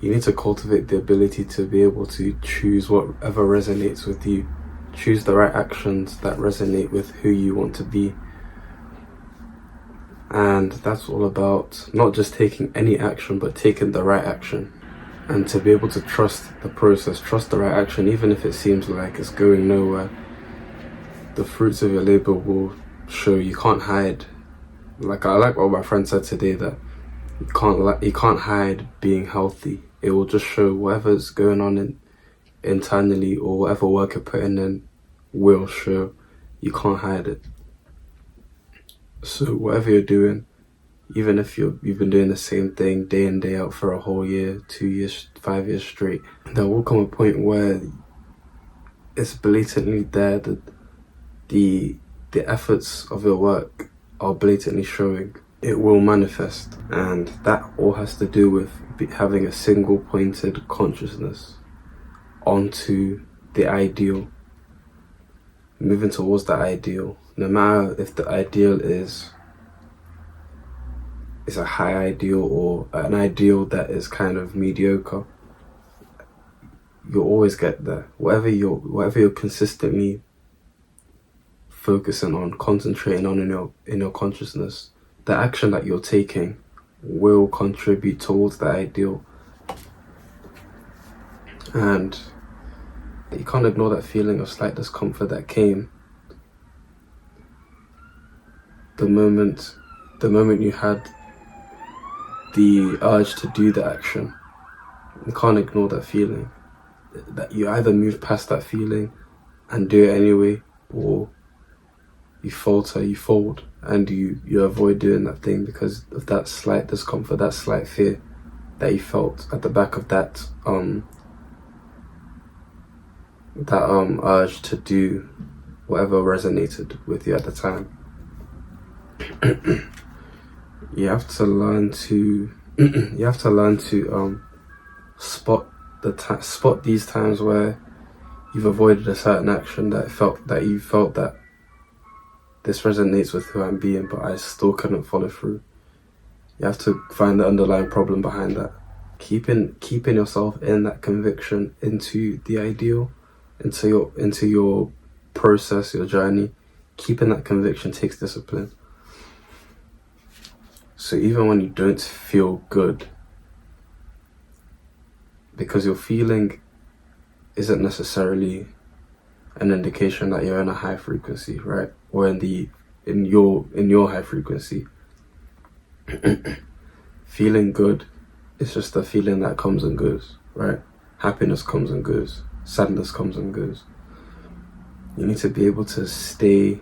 You need to cultivate the ability to be able to choose whatever resonates with you. Choose the right actions that resonate with who you want to be. And that's all about not just taking any action, but taking the right action. And to be able to trust the process, trust the right action, even if it seems like it's going nowhere. The fruits of your labor will show. You can't hide. Like I like what my friend said today, that you can't hide being healthy. It will just show. Whatever's going on internally, or whatever work you're putting in will show. You can't hide it. So whatever you're doing, even if you've been doing the same thing day in, day out for a whole year, 2 years, 5 years straight, there will come a point where it's blatantly there that the efforts of your work are blatantly showing. It will manifest, and that all has to do with having a single pointed consciousness onto the ideal, moving towards the ideal. No matter if the ideal is a high ideal or an ideal that is kind of mediocre, you'll always get there. Whatever you're consistently focusing on, concentrating on in your consciousness, the action that you're taking will contribute towards the ideal. And you can't ignore that feeling of slight discomfort that came the moment you had the urge to do the action. You can't ignore that feeling. That you either move past that feeling and do it anyway, or you falter, you fold, and you avoid doing that thing because of that slight discomfort, that slight fear that you felt at the back of that urge to do whatever resonated with you at the time. You have to learn to spot these times where you've avoided a certain action that you felt that this resonates with who I'm being, but I still couldn't follow through. You have to find the underlying problem behind that. Keeping yourself in that conviction into the ideal, into your process, your journey. Keeping that conviction takes discipline. So even when you don't feel good, because your feeling isn't necessarily an indication that you're in a high frequency, right? Or in your high frequency. Feeling good is just a feeling that comes and goes, right? Happiness comes and goes. Sadness comes and goes. You need to be able to stay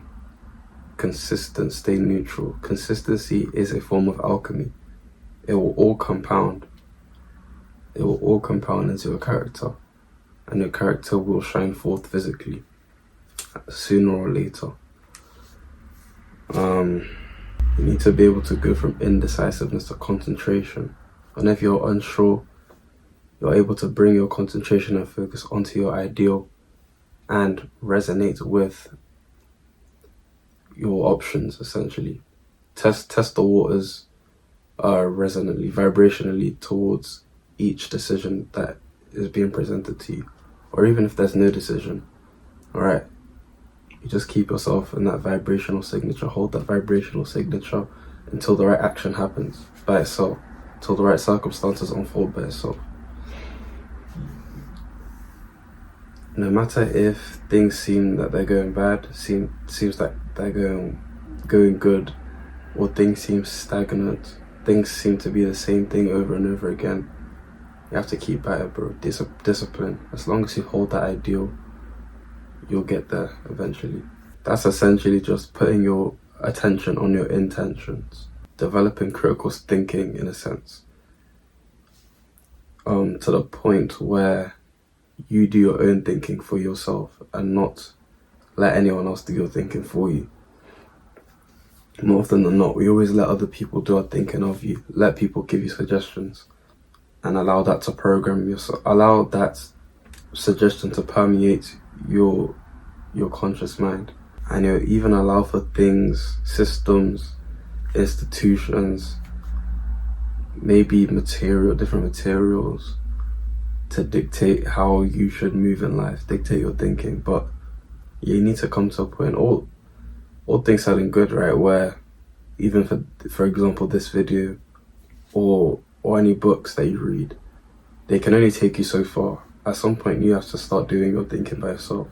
consistent, stay neutral. Consistency is a form of alchemy. It will all compound. It will all compound into a character, and your character will shine forth physically sooner or later. You need to be able to go from indecisiveness to concentration. And if you're unsure, you're able to bring your concentration and focus onto your ideal and resonate with your options, essentially. Test the waters resonantly, vibrationally towards each decision that is being presented to you. Or even if there's no decision, alright? You just keep yourself in that vibrational signature, hold that vibrational signature until the right action happens by itself, until the right circumstances unfold by itself. No matter if things seem that they're going bad, seems like they're going good, or things seem stagnant, things seem to be the same thing over and over again, you have to keep at it, bro. Discipline. As long as you hold that ideal, you'll get there eventually. That's essentially just putting your attention on your intentions, developing critical thinking in a sense, to the point where you do your own thinking for yourself and not let anyone else do your thinking for you. More often than not, we always let other people do our thinking of you, let people give you suggestions, and allow that to program yourself, allow that suggestion to permeate your conscious mind. And you even allow for things, systems, institutions, maybe different materials, to dictate how you should move in life, dictate your thinking. But you need to come to a point, all things sounding good, right? Where even for example, this video or any books that you read, they can only take you so far. At some point, you have to start doing your thinking by yourself.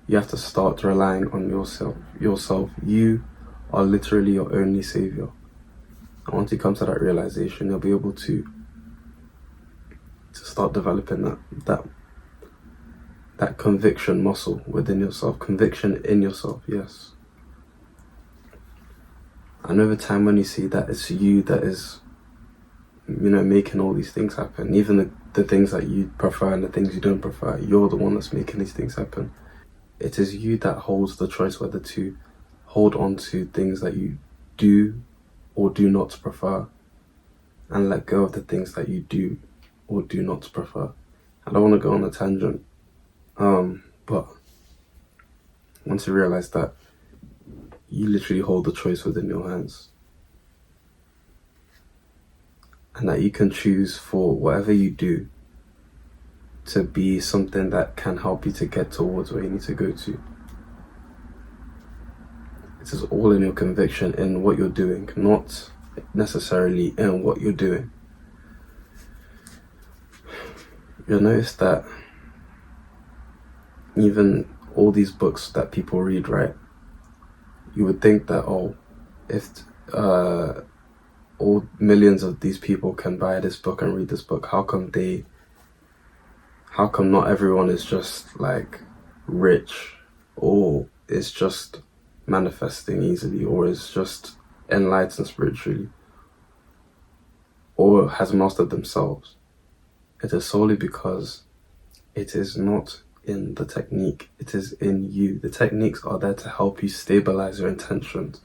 You have to start relying on yourself. You are literally your only savior. And once you come to that realization, you'll be able to start developing that conviction muscle within yourself, conviction in yourself, yes. And over time, when you see that it's you that is, making all these things happen, even the things that you prefer and the things you don't prefer, you're the one that's making these things happen. It is you that holds the choice whether to hold on to things that you do or do not prefer, and let go of the things that you do or do not prefer. I don't want to go on a tangent, but once you realize that you literally hold the choice within your hands, and that you can choose for whatever you do to be something that can help you to get towards where you need to go to. It is all in your conviction in what you're doing, not necessarily in what you're doing. You'll notice that even all these books that people read, right? You would think that, if all millions of these people can buy this book and read this book, how come not everyone is just like rich, or is just manifesting easily, or is just enlightened spiritually, or has mastered themselves? It is solely because it is not in the technique, it is in you. The techniques are there to help you stabilize your intentions,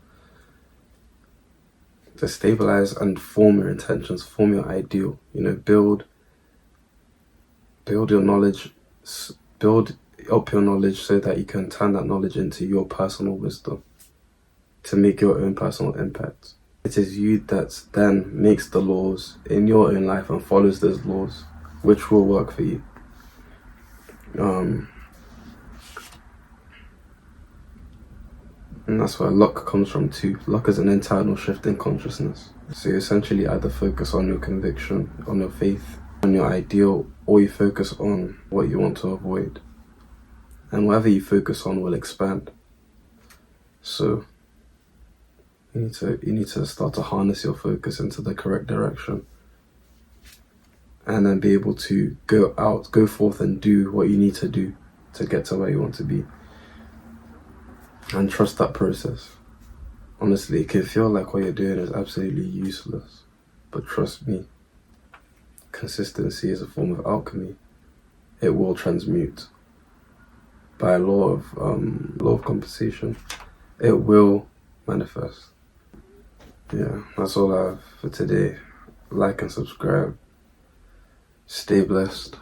to stabilize and form your intentions, form your ideal, build your knowledge, build up your knowledge so that you can turn that knowledge into your personal wisdom, to make your own personal impact. It is you that then makes the laws in your own life and follows those laws, which will work for you. And that's where luck comes from too. Luck is an internal shift in consciousness. So you essentially either focus on your conviction, on your faith, on your ideal, or you focus on what you want to avoid. And whatever you focus on will expand. So you need to start to harness your focus into the correct direction, and then be able to go forth and do what you need to do to get to where you want to be. And trust that process. Honestly, it can feel like what you're doing is absolutely useless, but trust me, consistency is a form of alchemy. It will transmute by a law of compensation. It will manifest. Yeah, that's all I have for today. Like and subscribe. Stay blessed.